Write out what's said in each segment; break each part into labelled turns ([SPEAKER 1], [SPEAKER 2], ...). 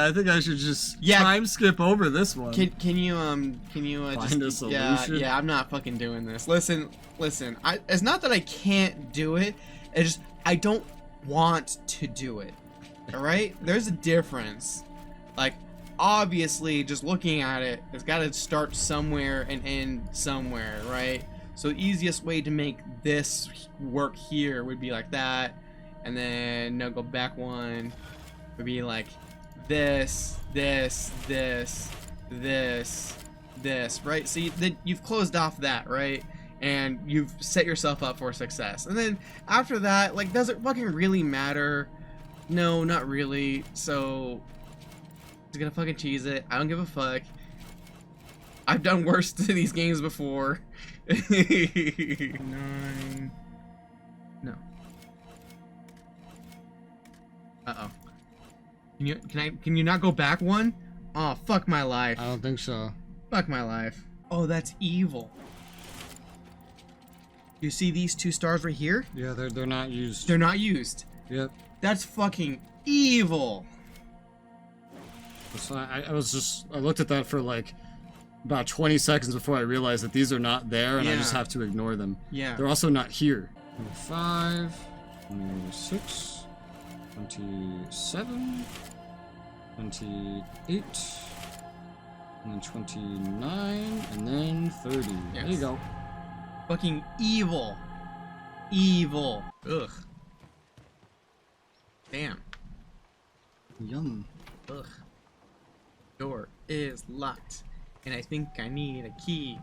[SPEAKER 1] Yeah, I think I should just time skip over this one.
[SPEAKER 2] Can you
[SPEAKER 1] find a solution?
[SPEAKER 2] Yeah, I'm not fucking doing this. Listen. It's not that I can't do it. It's just I don't want to do it. All right? There's a difference. Like, obviously, just looking at it, it's got to start somewhere and end somewhere, right? So the easiest way to make this work here would be like that, and then go back one. Would be like this, right? So you've closed off that, right? And you've set yourself up for success. And then after that, like, does it fucking really matter? No, not really. So just gonna fucking cheese it. I don't give a fuck. I've done worse to these games before. 9. No. Uh-oh. Can you not go back one? Oh, fuck my life.
[SPEAKER 1] I don't think so.
[SPEAKER 2] Fuck my life. Oh, that's evil. You see these 2 stars right here?
[SPEAKER 1] Yeah, they're not used.
[SPEAKER 2] They're not used.
[SPEAKER 1] Yep.
[SPEAKER 2] That's fucking evil.
[SPEAKER 1] So I looked at that for like about 20 seconds before I realized that these are not there, and I just have to ignore them.
[SPEAKER 2] Yeah.
[SPEAKER 1] They're also not here. 25, 26, 27, 28, and then 29, and then 30. Yes. There you go.
[SPEAKER 2] Fucking evil. Evil. Ugh. Damn.
[SPEAKER 1] Yum.
[SPEAKER 2] Ugh. Door is locked, and I think I need a key.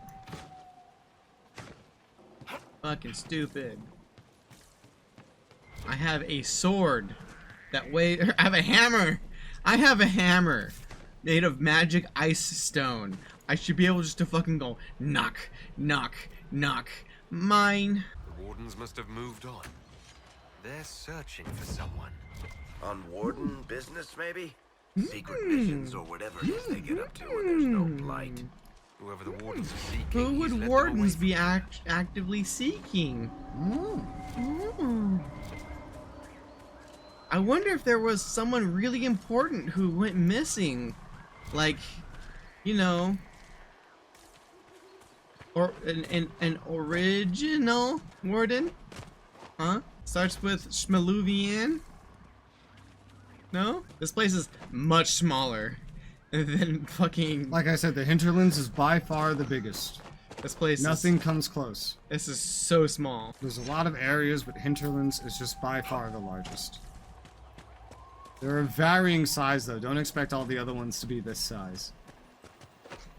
[SPEAKER 2] Fucking stupid. I have a sword that I have a hammer. I have a hammer made of magic ice stone. I should be able just to fucking go knock, knock, knock. Mine.
[SPEAKER 3] The wardens must have moved on. They're searching for someone.
[SPEAKER 4] On warden business, maybe? Secret missions or whatever it is they get up to when there's no blight.
[SPEAKER 3] Whoever the wardens are seeking.
[SPEAKER 2] Who would wardens be actively seeking? I wonder if there was someone really important who went missing. Like, you know, or an original warden? Huh? Starts with Schmaluvian? No? This place is much smaller than fucking...
[SPEAKER 1] Like I said, the hinterlands is by far the biggest.
[SPEAKER 2] This place
[SPEAKER 1] Nothing comes close.
[SPEAKER 2] This is so small.
[SPEAKER 1] There's a lot of areas, but hinterlands is just by far the largest. They're of varying size, though. Don't expect all the other ones to be this size.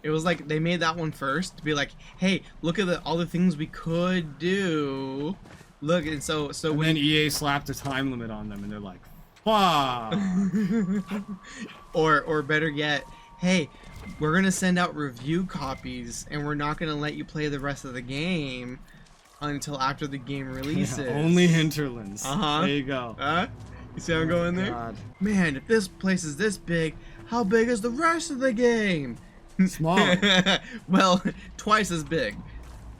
[SPEAKER 2] It was like they made that one first to be like, hey, look at all the things we could do. Look, and
[SPEAKER 1] and then EA slapped a time limit on them, and they're like, fuck.
[SPEAKER 2] or better yet, hey, we're gonna send out review copies, and we're not gonna let you play the rest of the game until after the game releases.
[SPEAKER 1] Yeah, only hinterlands.
[SPEAKER 2] Uh-huh.
[SPEAKER 1] There you go.
[SPEAKER 2] You see how I'm going there?
[SPEAKER 1] God.
[SPEAKER 2] Man, if this place is this big, how big is the rest of the game?
[SPEAKER 1] Small.
[SPEAKER 2] Well, twice as big.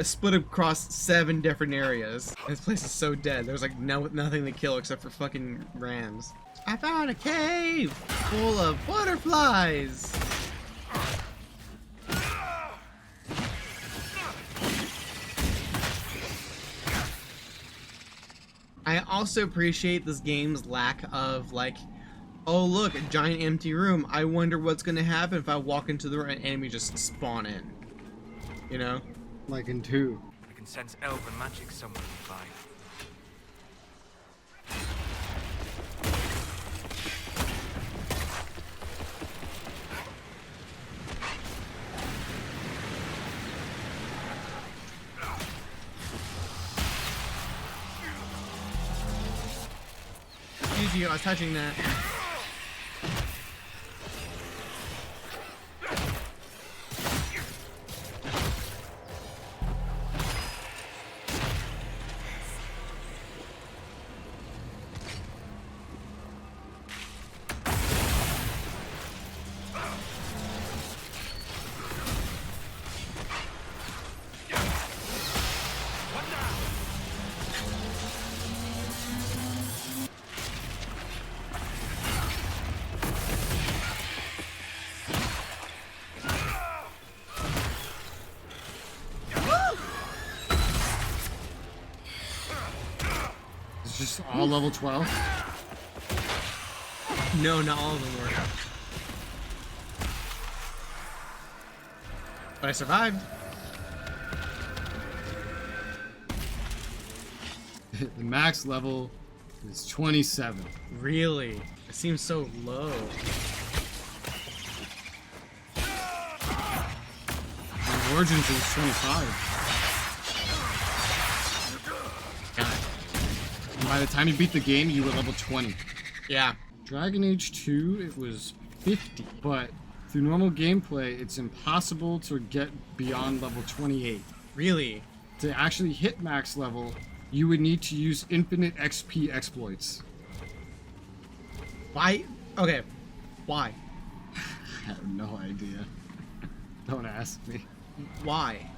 [SPEAKER 2] Split across 7 different areas. This place is so dead. There's like nothing to kill except for fucking rams. I found a cave full of butterflies. I also appreciate this game's lack of like, oh look, a giant empty room. I wonder what's gonna happen if I walk into the room and enemies just spawn in. You know?
[SPEAKER 1] Like in 2.
[SPEAKER 3] I can sense elven magic somewhere nearby.
[SPEAKER 2] Excuse you, I was touching that.
[SPEAKER 1] just all level 12?
[SPEAKER 2] No, not all of them were. But I survived.
[SPEAKER 1] The max level is 27.
[SPEAKER 2] Really? It seems so low.
[SPEAKER 1] The Origins is 25.
[SPEAKER 2] God.
[SPEAKER 1] And by the time you beat the game, you were level 20.
[SPEAKER 2] Yeah.
[SPEAKER 1] Dragon Age 2, it was 50. But through normal gameplay, it's impossible to get beyond level 28.
[SPEAKER 2] Really?
[SPEAKER 1] To actually hit max level, you would need to use infinite XP exploits.
[SPEAKER 2] Why? Okay. Why?
[SPEAKER 1] I have no idea. Don't ask me.
[SPEAKER 2] Why?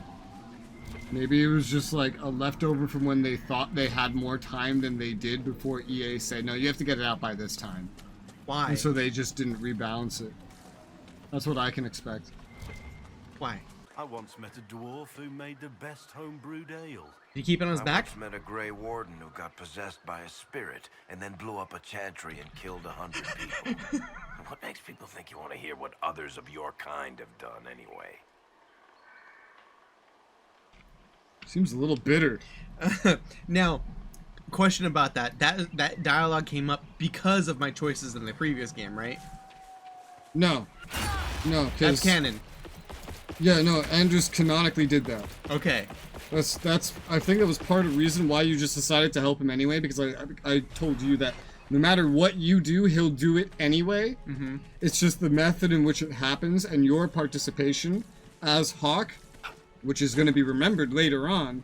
[SPEAKER 1] Maybe it was just like a leftover from when they thought they had more time than they did before EA said, no, you have to get it out by this time.
[SPEAKER 2] Why?
[SPEAKER 1] And so they just didn't rebalance it. That's what I can expect.
[SPEAKER 2] Why?
[SPEAKER 5] I once met a dwarf who made the best homebrewed ale.
[SPEAKER 2] Did he keep it on his
[SPEAKER 4] I
[SPEAKER 2] back?
[SPEAKER 4] once met a Grey Warden who got possessed by a spirit and then blew up a chantry and killed 100 people. What makes people think you want to hear what others of your kind have done anyway?
[SPEAKER 1] Seems a little bitter.
[SPEAKER 2] Now, question about that. That dialogue came up because of my choices in the previous game, right?
[SPEAKER 1] No. No, because...
[SPEAKER 2] That's canon.
[SPEAKER 1] Yeah, no, Andrews canonically did that.
[SPEAKER 2] Okay.
[SPEAKER 1] That's I think that was part of the reason why you just decided to help him anyway, because I told you that no matter what you do, he'll do it anyway.
[SPEAKER 2] Mm-hmm.
[SPEAKER 1] It's just the method in which it happens and your participation as Hawk, which is going to be remembered later on,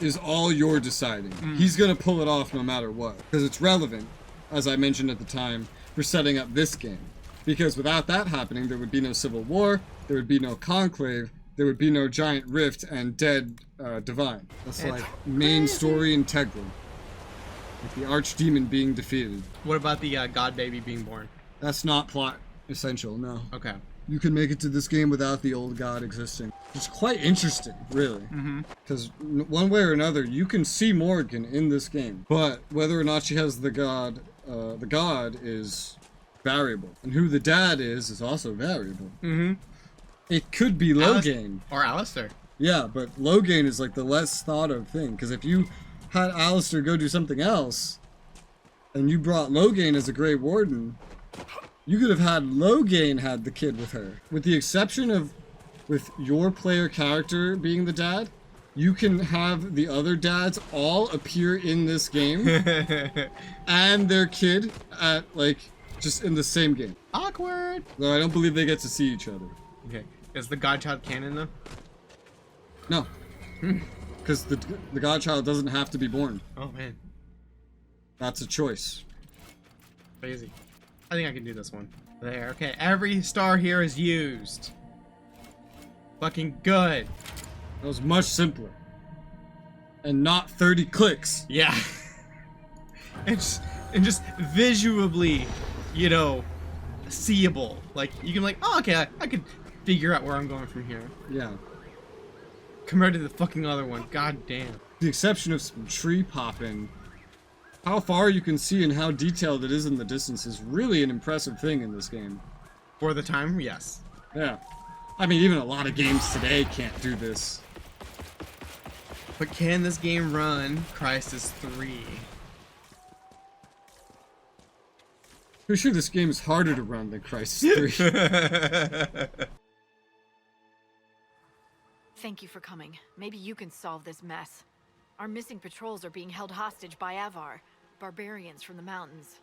[SPEAKER 1] is all you're deciding. He's going to pull it off no matter what, because it's relevant, as I mentioned at the time, for setting up this game. Because without that happening, there would be no Civil War, there would be no Conclave, there would be no Giant Rift and Dead Divine. That's like main story integral. Like the Archdemon being defeated.
[SPEAKER 2] What about the God Baby being born?
[SPEAKER 1] That's not plot essential, no.
[SPEAKER 2] Okay.
[SPEAKER 1] You can make it to this game without the old god existing. It's quite interesting, really. Because one way or another, you can see Morgan in this game. But whether or not she has the god is variable. And who the dad is also variable.
[SPEAKER 2] Mm-hmm.
[SPEAKER 1] It could be Logain.
[SPEAKER 2] Or Alistair.
[SPEAKER 1] Yeah, but Logain is like the less thought of thing. Because if you had Alistair go do something else, and you brought Logain as a Grey Warden, you could have had Logain had the kid with her. With the exception of with your player character being the dad, you can have the other dads all appear in this game and their kid at like just in the same game.
[SPEAKER 2] Awkward.
[SPEAKER 1] Though I don't believe they get to see each other.
[SPEAKER 2] Okay. Is the Godchild canon though?
[SPEAKER 1] No. Because the godchild doesn't have to be born.
[SPEAKER 2] Oh man.
[SPEAKER 1] That's a choice.
[SPEAKER 2] Crazy. I think I can do this one. There. Okay. Every star here is used. Fucking good.
[SPEAKER 1] That was much simpler. And not 30 clicks.
[SPEAKER 2] Yeah. and just visually, you know, seeable. Like you can like, oh okay, I could figure out where I'm going from here.
[SPEAKER 1] Yeah.
[SPEAKER 2] Compared to the fucking other one. God damn.
[SPEAKER 1] The exception of some tree popping, how far you can see and how detailed it is in the distance is really an impressive thing in this game.
[SPEAKER 2] For the time, yes.
[SPEAKER 1] Yeah. I mean, even a lot of games today can't do this.
[SPEAKER 2] But can this game run Crysis 3?
[SPEAKER 1] Pretty sure this game is harder to run than Crysis 3.
[SPEAKER 6] Thank you for coming. Maybe you can solve this mess. Our missing patrols are being held hostage by Avar, barbarians from the mountains.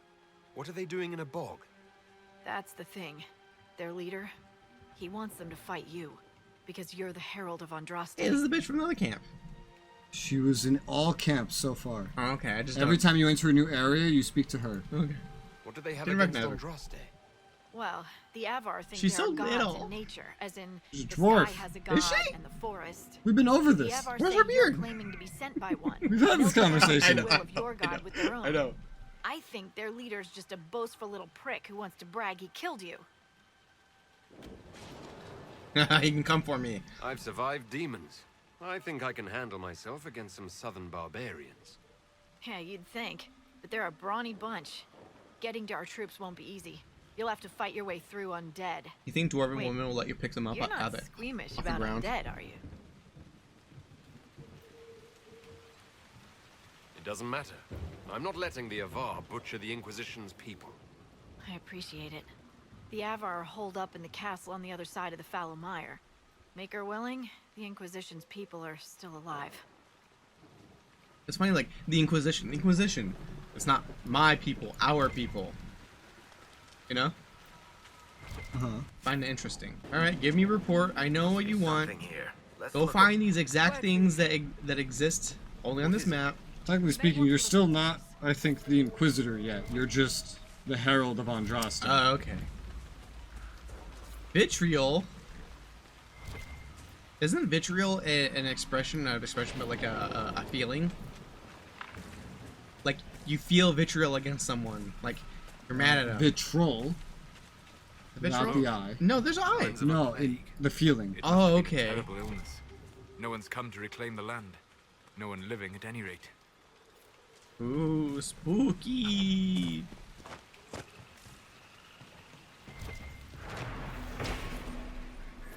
[SPEAKER 3] What are they doing in a bog?
[SPEAKER 6] That's the thing. Their leader, he wants them to fight you, because you're the Herald of Andraste.
[SPEAKER 2] Hey, this is the bitch from another camp.
[SPEAKER 1] She was in all camps so far.
[SPEAKER 2] Oh, okay, I just
[SPEAKER 1] Every time you enter a new area, you speak to her.
[SPEAKER 2] Okay.
[SPEAKER 3] What do they have
[SPEAKER 2] Didn't
[SPEAKER 3] against
[SPEAKER 2] recognize her.
[SPEAKER 3] Andraste?
[SPEAKER 6] Well, the Avar think
[SPEAKER 2] She's
[SPEAKER 6] there
[SPEAKER 2] so
[SPEAKER 6] are gods
[SPEAKER 2] little.
[SPEAKER 6] in nature, as in
[SPEAKER 1] She's a
[SPEAKER 6] the
[SPEAKER 1] dwarf.
[SPEAKER 6] sky has a god
[SPEAKER 2] Is she?
[SPEAKER 6] and the forest.
[SPEAKER 1] We've been over
[SPEAKER 6] The
[SPEAKER 1] this.
[SPEAKER 6] Avar
[SPEAKER 2] Where's
[SPEAKER 6] say
[SPEAKER 2] her
[SPEAKER 6] you're
[SPEAKER 2] beard?
[SPEAKER 6] claiming to be sent by one.
[SPEAKER 1] We've had this
[SPEAKER 6] They'll get
[SPEAKER 1] conversation.
[SPEAKER 6] the will of your god with their own.
[SPEAKER 2] I know.
[SPEAKER 6] I think their leader's just a boastful little prick who wants to brag he killed you.
[SPEAKER 2] He can come for me.
[SPEAKER 3] I've survived demons. I think I can handle myself against some southern barbarians.
[SPEAKER 6] Yeah, you'd think. But they're a brawny bunch. Getting to our troops won't be easy. You'll have to fight your way through undead.
[SPEAKER 2] You think dwarven
[SPEAKER 6] Wait,
[SPEAKER 2] women will let you pick them up
[SPEAKER 6] You're
[SPEAKER 2] out
[SPEAKER 6] not
[SPEAKER 2] of it?
[SPEAKER 6] squeamish
[SPEAKER 2] off the
[SPEAKER 6] about
[SPEAKER 2] ground?
[SPEAKER 6] undead, are you?
[SPEAKER 3] It doesn't matter. I'm not letting the Avar butcher the Inquisition's people.
[SPEAKER 6] I appreciate it. The Avar are holed up in the castle on the other side of the fallow mire. Make her willing, the Inquisition's people are still alive.
[SPEAKER 2] It's funny, like, the Inquisition. The Inquisition. It's not my people, our people. You know? Find it interesting. Alright, give me a report. I know what you want.
[SPEAKER 4] Something here. Let's
[SPEAKER 2] Go
[SPEAKER 4] look
[SPEAKER 2] find these exact things that exist only on this map.
[SPEAKER 1] Technically speaking, you're still not, I think, the Inquisitor yet. You're just the Herald of Andraste.
[SPEAKER 2] Oh, okay. Vitriol. Isn't vitriol an expression, not an expression, but like a feeling? Like, you feel vitriol against someone. Like, you're mad at them.
[SPEAKER 1] Vitrol,
[SPEAKER 2] Vitriol?
[SPEAKER 1] not the eye.
[SPEAKER 2] No, there's eyes.
[SPEAKER 1] No, the feeling.
[SPEAKER 7] It
[SPEAKER 2] Oh,
[SPEAKER 7] must have been
[SPEAKER 2] okay.
[SPEAKER 7] a terrible illness. No one's come to reclaim the land. No one living at any rate.
[SPEAKER 2] Ooh, spooky.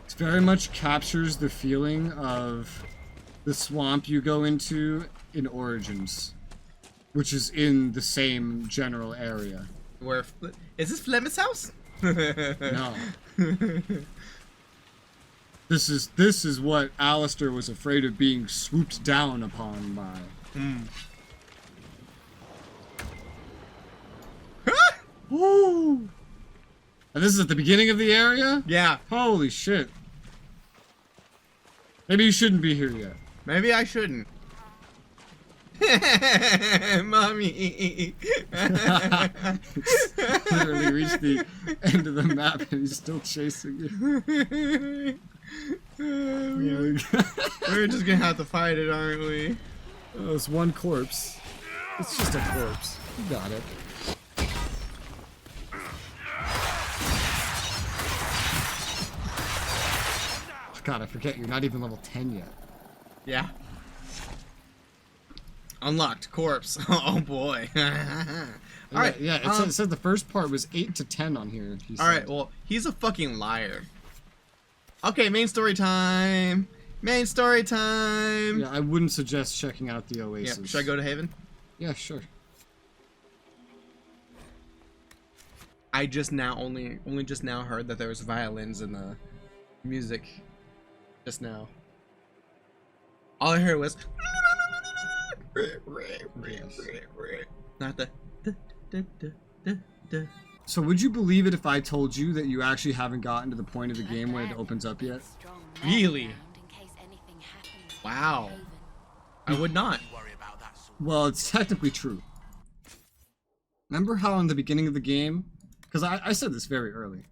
[SPEAKER 1] It very much captures the feeling of the swamp you go into in Origins, which is in the same general area.
[SPEAKER 2] Where is this Flemeth's house?
[SPEAKER 1] No. This is what Alistair was afraid of being swooped down upon by. Woo! And this is at the beginning of the area?
[SPEAKER 2] Yeah,
[SPEAKER 1] Holy shit. Maybe you shouldn't be here yet.
[SPEAKER 2] maybe I shouldn't. Mommy.
[SPEAKER 1] Literally reached the end of the map and he's still chasing you.
[SPEAKER 2] We're just gonna have to fight it, aren't we?
[SPEAKER 1] Oh, it's one corpse. It's just a corpse. You got it. God, I forget you're not even level 10 yet.
[SPEAKER 2] Yeah. Unlocked corpse. Oh boy. All right.
[SPEAKER 1] Yeah, it said the first part was 8 to 10 on here.
[SPEAKER 2] All right. Well, he's a fucking liar. Okay, main story time. Main story time.
[SPEAKER 1] Yeah, I wouldn't suggest checking out the Oasis.
[SPEAKER 2] Yeah. Should I go to Haven?
[SPEAKER 1] Yeah, sure.
[SPEAKER 2] I just now only just now heard that there was violins in the music. Just now. All I heard was not the
[SPEAKER 1] So would you believe it if I told you that you actually haven't gotten to the point of the game when it opens up yet?
[SPEAKER 2] Really? Wow. I would not.
[SPEAKER 1] Well, it's technically true. Remember how in the beginning of the game, because I said this very early,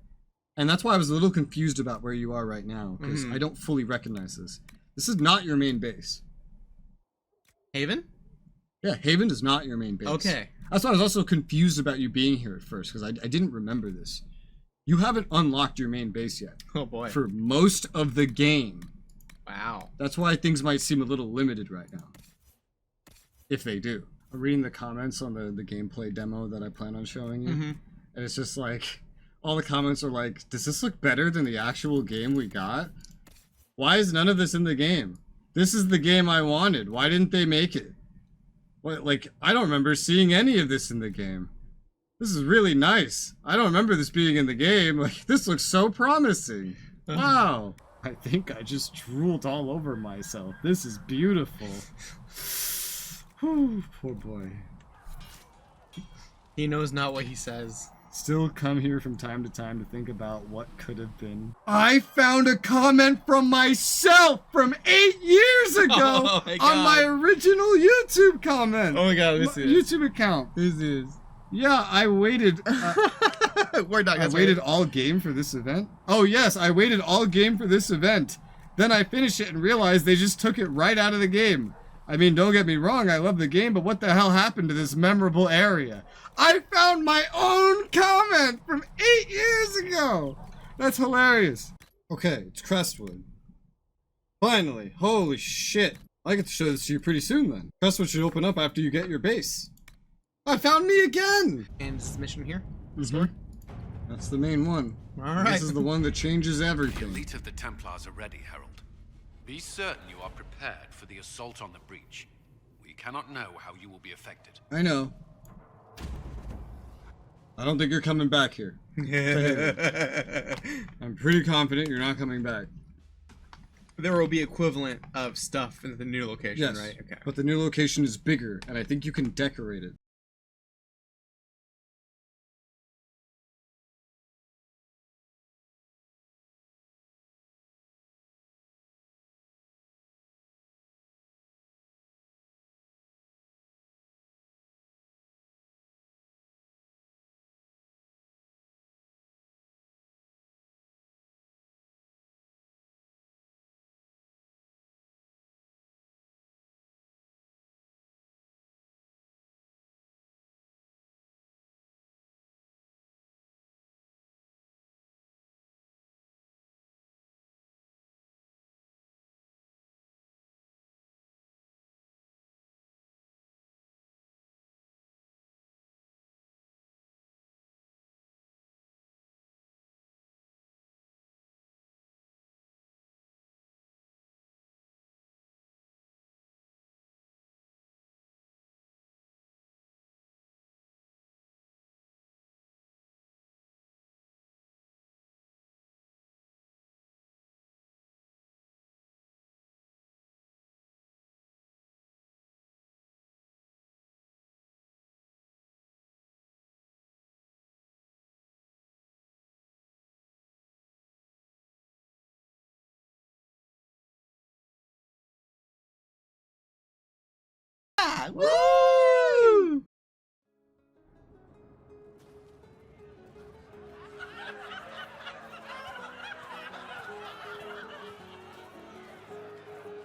[SPEAKER 1] and that's why I was a little confused about where you are right now, because I don't fully recognize this. This is not your main base.
[SPEAKER 2] Haven?
[SPEAKER 1] Yeah, Haven is not your main base.
[SPEAKER 2] Okay.
[SPEAKER 1] That's why I was also confused about you being here at first, because I didn't remember this. You haven't unlocked your main base yet.
[SPEAKER 2] Oh boy.
[SPEAKER 1] For most of the game.
[SPEAKER 2] Wow.
[SPEAKER 1] That's why things might seem a little limited right now. If they do. I'm reading the comments on the gameplay demo that I plan on showing you. And it's just like, all the comments are like, does this look better than the actual game we got? Why is none of this in the game? This is the game I wanted. Why didn't they make it? What, like, I don't remember seeing any of this in the game. This is really nice. I don't remember this being in the game. Like, this looks so promising. Wow. I think I just drooled all over myself. This is beautiful. Whew, poor boy.
[SPEAKER 2] He knows not what he says.
[SPEAKER 1] Still come here from time to time to think about what could have been. I found a comment from myself from 8 years ago
[SPEAKER 2] Oh my God.
[SPEAKER 1] on my original YouTube comment.
[SPEAKER 2] Oh my god, this is.
[SPEAKER 1] YouTube account.
[SPEAKER 2] This is.
[SPEAKER 1] Yeah, I waited.
[SPEAKER 2] We're not
[SPEAKER 1] I waited all game for this event. Oh yes, I waited all game for this event. Then I finished it and realized they just took it right out of the game. I mean, don't get me wrong, I love the game, but what the hell happened to this memorable area? I found my own comment from 8 years ago! That's hilarious. Okay, it's Crestwood. Finally, holy shit. I get to show this to you pretty soon then. That's what should open up after you get your base. I found me again!
[SPEAKER 2] And is this mission here?
[SPEAKER 1] Mhm. That's the main one.
[SPEAKER 2] Alright.
[SPEAKER 1] This is the one that changes
[SPEAKER 8] The
[SPEAKER 1] everything.
[SPEAKER 8] elite of the Templars are ready, Herald. Be certain you are prepared for the assault on the breach. We cannot know how you will be affected.
[SPEAKER 1] I know. I don't think you're coming back here. I'm pretty confident you're not coming back.
[SPEAKER 2] There will be equivalent of stuff in the new location,
[SPEAKER 1] Yes,
[SPEAKER 2] right? Okay.
[SPEAKER 1] but the new location is bigger, and I think you can decorate it.
[SPEAKER 2] Woo!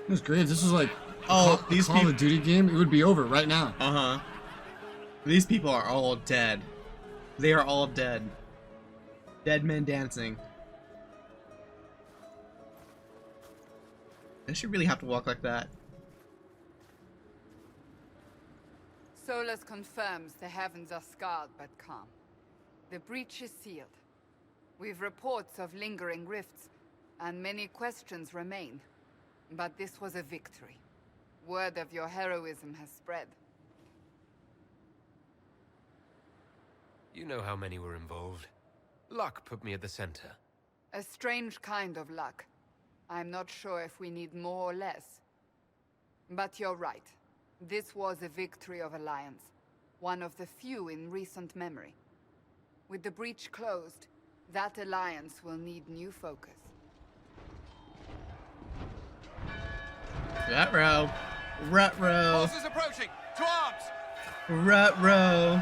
[SPEAKER 1] That's great. If this was like
[SPEAKER 2] Oh,
[SPEAKER 1] a
[SPEAKER 2] these
[SPEAKER 1] Call
[SPEAKER 2] people.
[SPEAKER 1] of Duty game, it would be over right now.
[SPEAKER 2] These people are all dead. They are all dead. Dead men dancing. Does she really have to walk like that?
[SPEAKER 9] Solus confirms the heavens are scarred but calm. The breach is sealed. We've reports of lingering rifts, and many questions remain. But this was a victory. Word of your heroism has spread.
[SPEAKER 3] You know how many were involved. Luck put me at the center.
[SPEAKER 9] A strange kind of luck. I'm not sure if we need more or less. But you're right. This was a victory of Alliance. One of the few in recent memory. With the breach closed, that alliance will need new focus.
[SPEAKER 2] Ruh-roh. Ruh-roh.
[SPEAKER 8] Forces approaching! To arms!
[SPEAKER 2] Ruh-roh.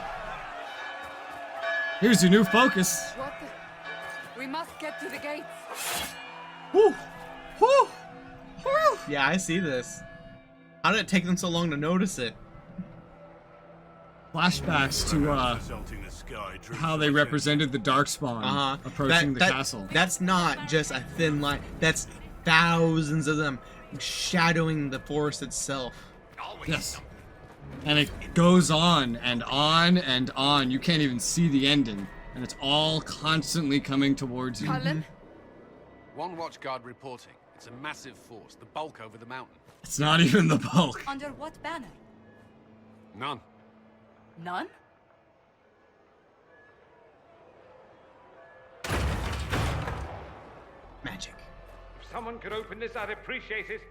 [SPEAKER 1] Here's your new focus.
[SPEAKER 9] What the... We must get to the gates.
[SPEAKER 1] Woo! Woo! Woo!
[SPEAKER 2] Yeah, I see this. How did it take them so long to notice it?
[SPEAKER 1] Flashbacks to
[SPEAKER 5] Assaulting the sky, true
[SPEAKER 1] how they
[SPEAKER 5] success.
[SPEAKER 1] represented the Darkspawn approaching the castle.
[SPEAKER 2] That's not just a thin line. That's thousands of them shadowing the forest itself.
[SPEAKER 1] Yes. And it goes on and on and on. You can't even see the ending. And it's all constantly coming towards you.
[SPEAKER 9] Cullen?
[SPEAKER 8] One watchguard reporting. It's a massive force, the bulk over the mountain.
[SPEAKER 1] It's not even the bulk.
[SPEAKER 9] Under what banner?
[SPEAKER 8] None.
[SPEAKER 9] None?
[SPEAKER 2] Magic.
[SPEAKER 10] If someone could open this, I'd appreciate it.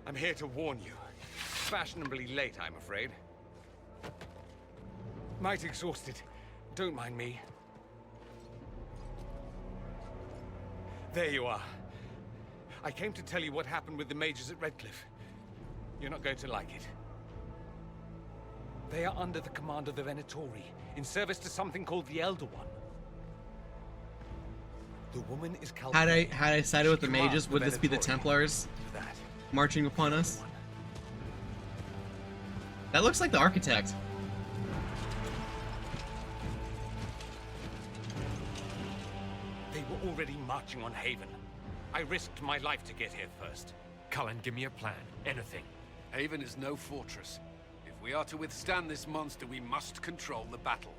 [SPEAKER 10] I'm here to warn you. Fashionably late, I'm afraid. Might exhausted. Don't mind me. There you are. I came to tell you what happened with the mages at Redcliffe. You're not going to like it. They are under the command of the Venatori, in service to something called the Elder One. The woman is
[SPEAKER 2] Had I sided with the mages, would this be the Templars
[SPEAKER 10] That.
[SPEAKER 2] marching upon us?
[SPEAKER 11] That looks like the architect.
[SPEAKER 10] They were already marching on Haven. I risked my life to get here first.
[SPEAKER 3] Cullen, give me a plan. Anything.
[SPEAKER 8] Haven is no fortress. If we are to withstand this monster, we must control the battle.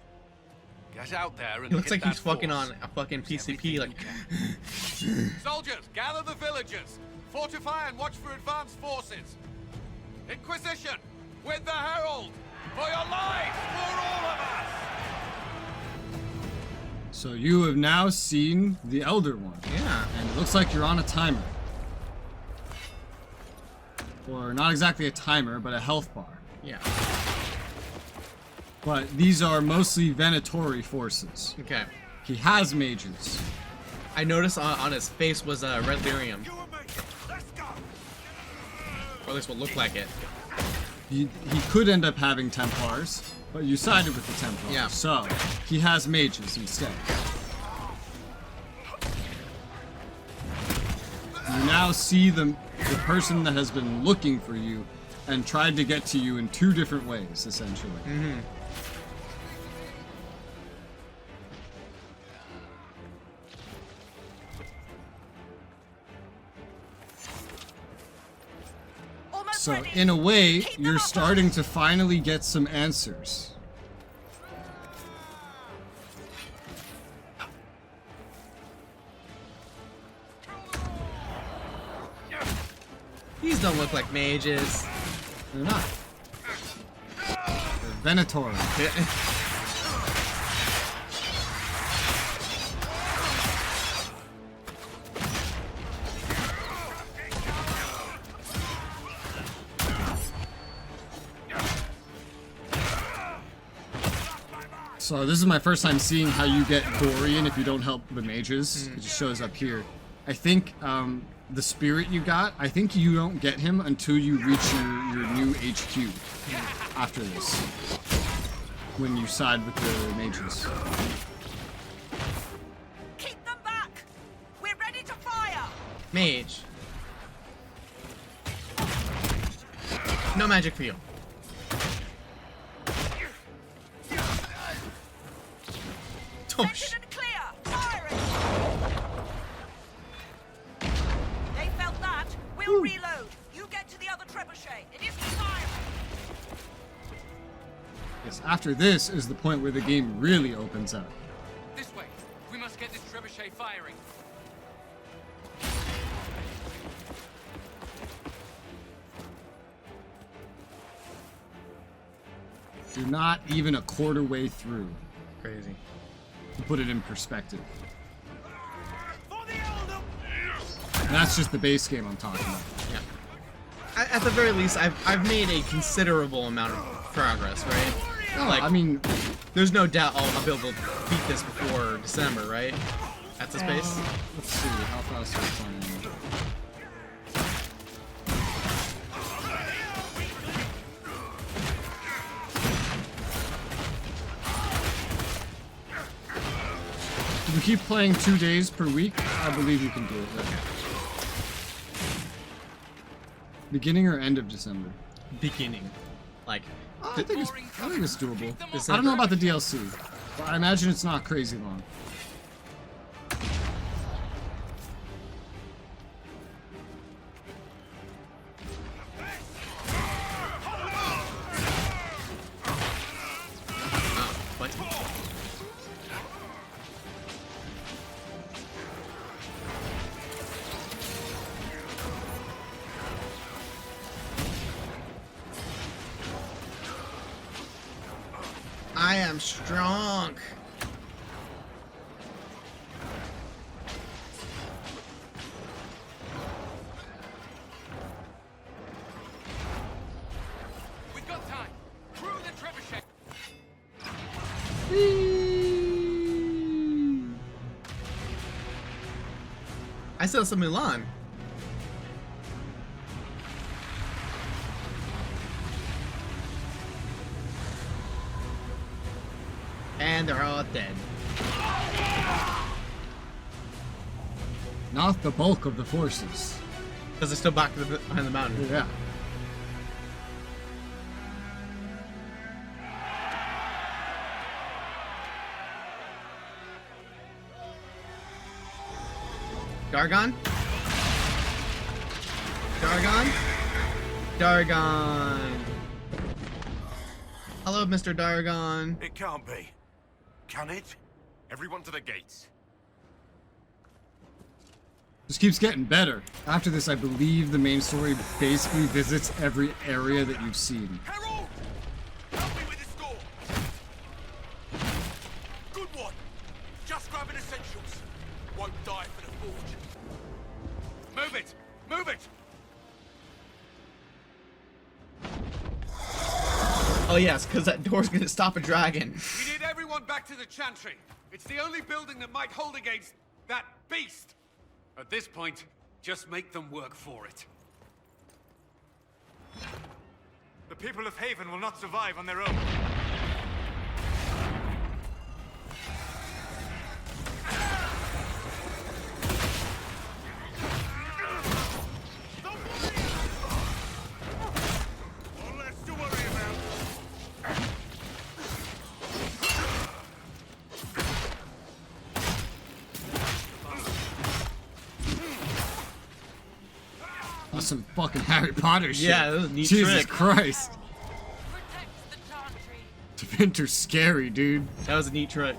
[SPEAKER 8] Get out there and
[SPEAKER 11] He looks
[SPEAKER 8] hit
[SPEAKER 11] like he's
[SPEAKER 8] that
[SPEAKER 11] fucking
[SPEAKER 8] force.
[SPEAKER 11] on a fucking
[SPEAKER 8] Everything
[SPEAKER 11] PCP.
[SPEAKER 8] you
[SPEAKER 11] Like,
[SPEAKER 8] can. Soldiers, gather the villagers. Fortify and watch for advanced forces. Inquisition, with the Herald, for your lives, for all of us.
[SPEAKER 1] So you have now seen the Elder One.
[SPEAKER 11] yeah.
[SPEAKER 1] And it looks like you're on a timer. Or not exactly a timer, but a health bar.
[SPEAKER 11] Yeah.
[SPEAKER 1] But these are mostly Venatori forces.
[SPEAKER 11] Okay.
[SPEAKER 1] He has mages.
[SPEAKER 11] I noticed on his face was a red lyrium. Or at least what looked like it.
[SPEAKER 1] He could end up having Templars, but you sided with the Templars.
[SPEAKER 11] Yeah.
[SPEAKER 1] So he has mages instead. You now see the person that has been looking for you and tried to get to you in two different ways, essentially.
[SPEAKER 11] Mm-hmm.
[SPEAKER 1] So in a way, you're starting to finally get some answers.
[SPEAKER 11] These don't look like mages.
[SPEAKER 1] They're not. They're Venatori. So this is my first time seeing how you get Dorian if you don't help the mages. It just shows up here. I think the spirit you got, I think you don't get him until you reach your new HQ after this. When you side with the mages.
[SPEAKER 12] Keep them back! We're ready to fire!
[SPEAKER 11] Mage. No magic field. Oh,
[SPEAKER 12] Section and clear! Firing! They felt that. We'll reload. You get to the other trebuchet. It isn't firing.
[SPEAKER 1] Yes, after this is the point where the game really opens up.
[SPEAKER 7] This way. We must get this trebuchet firing.
[SPEAKER 1] You're not even a quarter way through,
[SPEAKER 11] crazy.
[SPEAKER 1] to put it in perspective. And that's just the base game I'm talking about.
[SPEAKER 11] Yeah. At the very least, I've made a considerable amount of progress, right?
[SPEAKER 1] No,
[SPEAKER 11] Like,
[SPEAKER 1] I mean,
[SPEAKER 11] there's no doubt I'll be able to beat this before December, right? At this pace.
[SPEAKER 1] let's see, how fast are we playing? If we keep playing 2 days per week, I believe you can do it. Okay. Beginning or end of December?
[SPEAKER 11] Beginning. Like,
[SPEAKER 1] I think it's doable.
[SPEAKER 11] December.
[SPEAKER 1] I don't know about the DLC, but I imagine it's not crazy long.
[SPEAKER 11] What? I am strong.
[SPEAKER 7] We've got time. Through the trebuchet.
[SPEAKER 11] I still have some Mulan. And they're all dead.
[SPEAKER 1] Not the bulk of the forces.
[SPEAKER 11] Because they're still back behind the mountain.
[SPEAKER 1] Yeah.
[SPEAKER 11] Dargon? Dargon? Dargon. Hello, Mr. Dargon.
[SPEAKER 4] It can't be. Can it?
[SPEAKER 8] Everyone to the gates.
[SPEAKER 1] This keeps getting better. After this, I believe the main story basically visits every area that you've seen.
[SPEAKER 8] Herald! Help me with this door! Good one! Just grabbing essentials. Won't die for the forge. Move it! Move it!
[SPEAKER 11] Oh yes, because that door's gonna stop a dragon.
[SPEAKER 8] We need everyone back to the Chantry. It's the only building that might hold against that beast. At this point, just make them work for it.
[SPEAKER 7] The people of Haven will not survive on their own.
[SPEAKER 1] That's some fucking Harry Potter shit.
[SPEAKER 11] Yeah, that was a neat
[SPEAKER 1] Jesus
[SPEAKER 11] trick.
[SPEAKER 1] Christ. Tevinter's scary, dude.
[SPEAKER 11] That was a neat trick.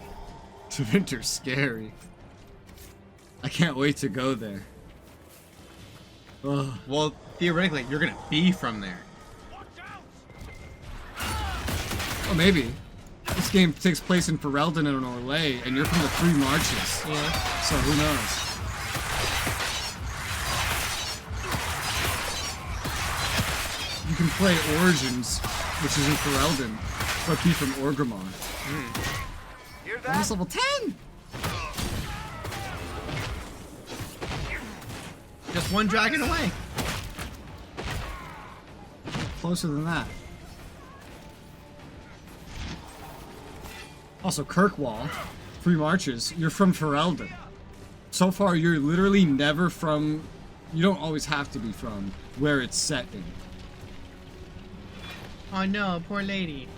[SPEAKER 1] Tevinter's scary. I can't wait to go there. Ugh.
[SPEAKER 11] Well, theoretically, you're gonna be from there.
[SPEAKER 1] Oh, maybe. This game takes place in Ferelden and Orlais, and you're from the Three Marches.
[SPEAKER 11] Yeah.
[SPEAKER 1] So who knows? You can play Origins, which is in Ferelden, but be from Orgrimmar.
[SPEAKER 4] Hear that?
[SPEAKER 1] Almost level 10!
[SPEAKER 11] Just one dragon away.
[SPEAKER 1] Closer than that. Also, Kirkwall, Three Marches, you're from Ferelden. So far, you're literally never from... You don't always have to be from where it's set in.
[SPEAKER 11] Oh no, poor lady.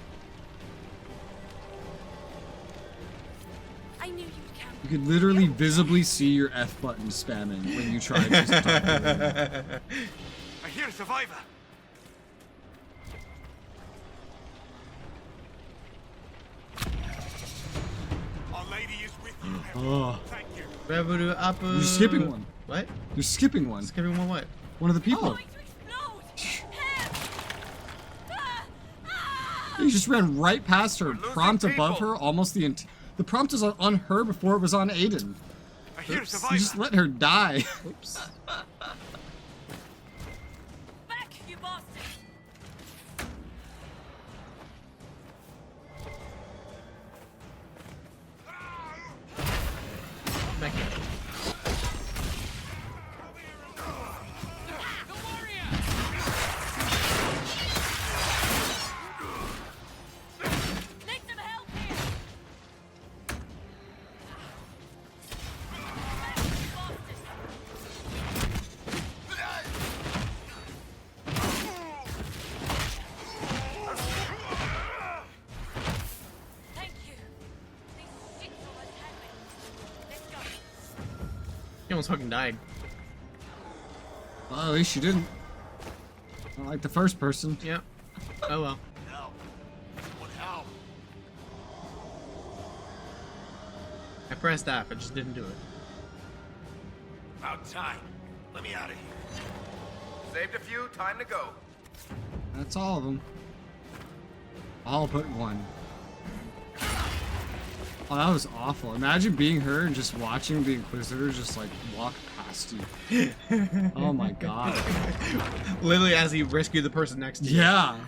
[SPEAKER 12] I knew you'd come.
[SPEAKER 1] You could literally visibly see your F button spamming when you try to just talk to them.
[SPEAKER 7] I hear a survivor.
[SPEAKER 8] Our lady is with you.
[SPEAKER 1] Oh.
[SPEAKER 8] Thank you.
[SPEAKER 1] You're skipping one.
[SPEAKER 11] What?
[SPEAKER 1] You're skipping one.
[SPEAKER 11] Skipping one what?
[SPEAKER 1] One of the people.
[SPEAKER 12] Going to explode.
[SPEAKER 1] You just ran right past her,
[SPEAKER 4] losing
[SPEAKER 1] prompt above
[SPEAKER 4] people.
[SPEAKER 1] her, almost the prompt was on her before it was on Aiden.
[SPEAKER 7] I hear a
[SPEAKER 1] You
[SPEAKER 7] survivor.
[SPEAKER 1] just let her die.
[SPEAKER 11] Oops.
[SPEAKER 12] Back, you bastard.
[SPEAKER 11] Back here.
[SPEAKER 8] The warrior!
[SPEAKER 12] Need some help here. Back, you bastard. Thank you. These shits almost had me. Let's go.
[SPEAKER 11] He almost fucking died.
[SPEAKER 1] Well, at least you didn't. Not like the first person.
[SPEAKER 11] Yep. Oh well.
[SPEAKER 8] Help. What help?
[SPEAKER 11] I pressed F, I just didn't do it.
[SPEAKER 8] About time. Let me out of here.
[SPEAKER 4] Saved a few, time to go.
[SPEAKER 1] That's all of them. All but one. Oh, that was awful. Imagine being her and just watching the Inquisitor just like walk past you. Oh my god.
[SPEAKER 11] Literally as he rescued the person next to you.
[SPEAKER 1] Yeah.